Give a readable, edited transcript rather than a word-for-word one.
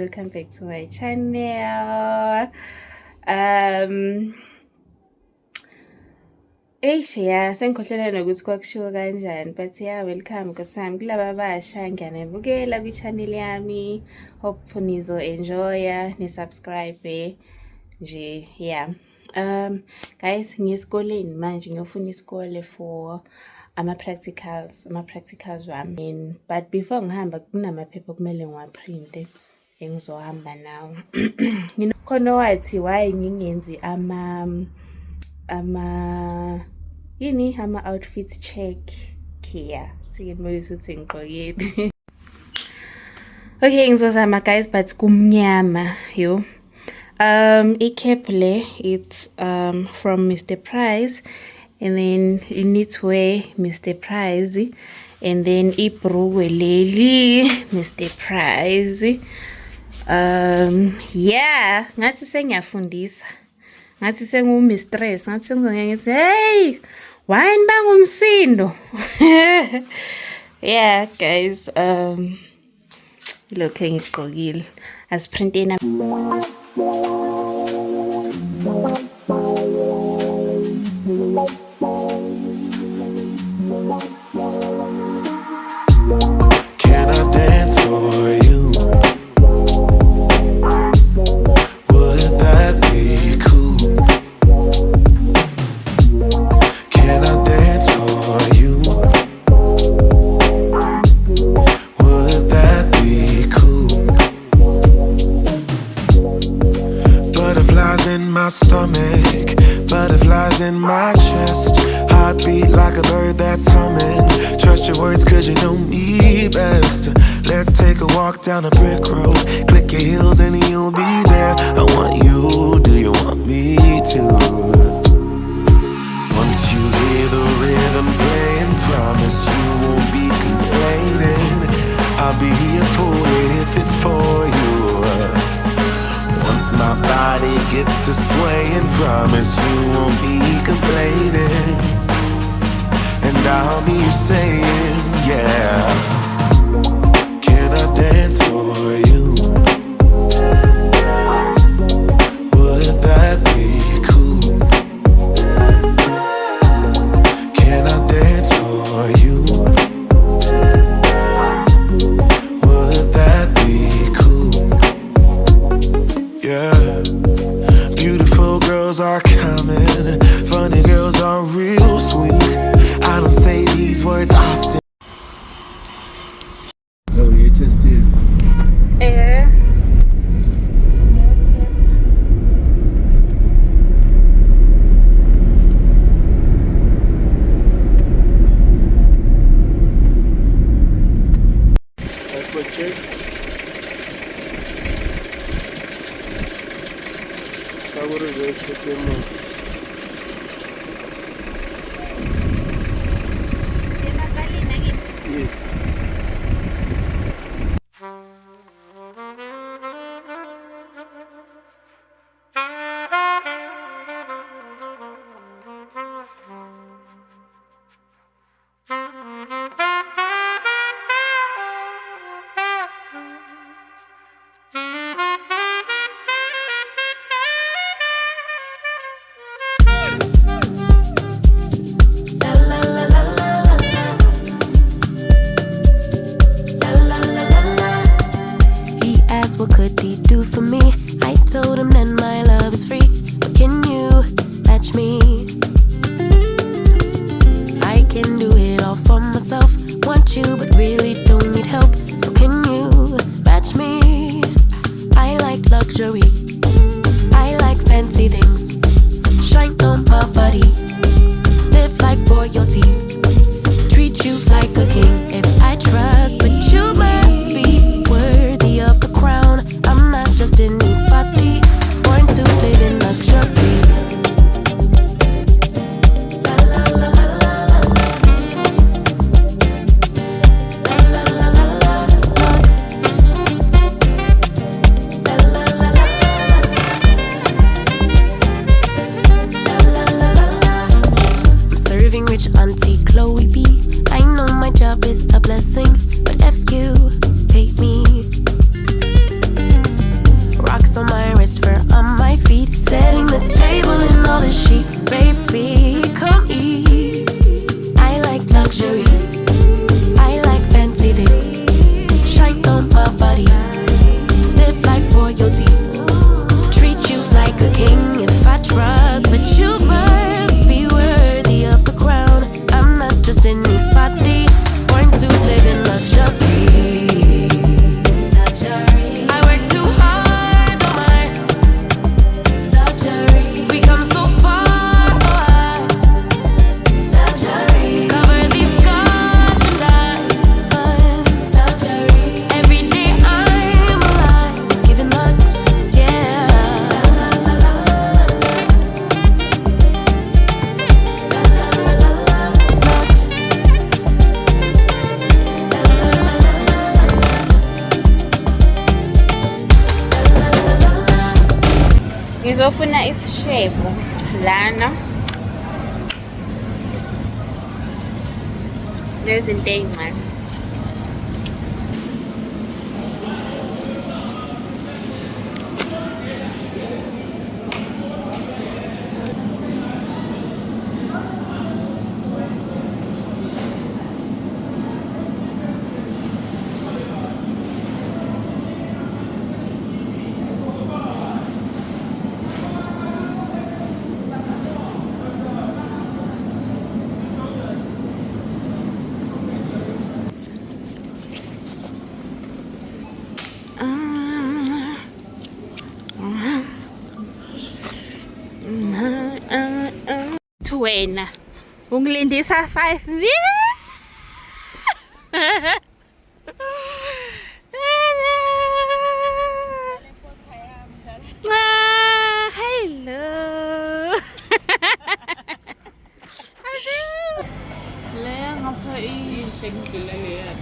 Welcome back to my channel. Sengikhohlela nokuthi kwakushiwo kanjani, but welcome Nkosami kulaba abasha ngiyanibukela kwi-channel yami. Hope nizo-enjoya, ni-subscribe nje, guys, ngiyesikoleni manje ngiyofuna isikole for ama-practicals wami. But before ngihamba kunamaphepha kumele ngiwaprinte engizohamba nawo. Khona wathi why ngingenzi ama-outfits check here. Sikenibonisa ukuthi ngigqokile. Okay, ngizozama guys, but kumnyama yo. I-cap le, it's from Mr. Price, and then you need to wear Mr. Price, and then ibhruwe leli Mr. Price. Ngathi sengiyafundisa, ngathi sengu-mistress, ngathi sengizongea ngithi hey wine bangumsindo. Yeah guys, lokho engigqokile asiprinteni. Can I dance for you? Would that be cool? Can I dance for you? Would that be cool? Butterflies in my stomach, butterflies in my chest. Heartbeat like a bird that's humming. Trust your words cause you know me best. Let's take a walk down a brick road. Click your heels and you'll be there. I want you, do you want me to? Once you hear the rhythm playing, promise you won't be complaining. I'll be here for it if it's for you. Once my body gets to swaying, promise you won't be complaining. And I'll be saying, yeah. Can I dance for you? Would that be cool? Can I dance for you? Would that be cool? Yeah. Beautiful girls are coming, funny girls are real sweet. I don't say these words often. Oh, you tested. Yeah. Passport check. Sikago reverse the same one. Yes. What could he do for me? I told him that my love is free. But can you match me? I can do it all for myself. Want you but really don't need help. So can you match me? I like luxury, I like fancy things. Shine on my body, live like royalty, treat you like a king. If I trust, but you must be worthy of the crown. I'm not just anybody, born to live in luxury. La la la la la la la la la la la lux. La la la la la la a chic, baby, come eat. I like luxury, I like fancy things. Shine on my body, live like royalty. Treat you like a king if I trust, but you must be worthy of the crown. I'm not just anybody, born to live in luxury. I work too hard on my luxury. We come so far, luxury. Cover these scars and diamonds, luxury. Every day I'm alive, it's giving lux, yeah. Ngizofuna isishebo lana nezinto ey'ncane. Wena ungilindisa 5 hello. Le ngapha Ngidlela leya.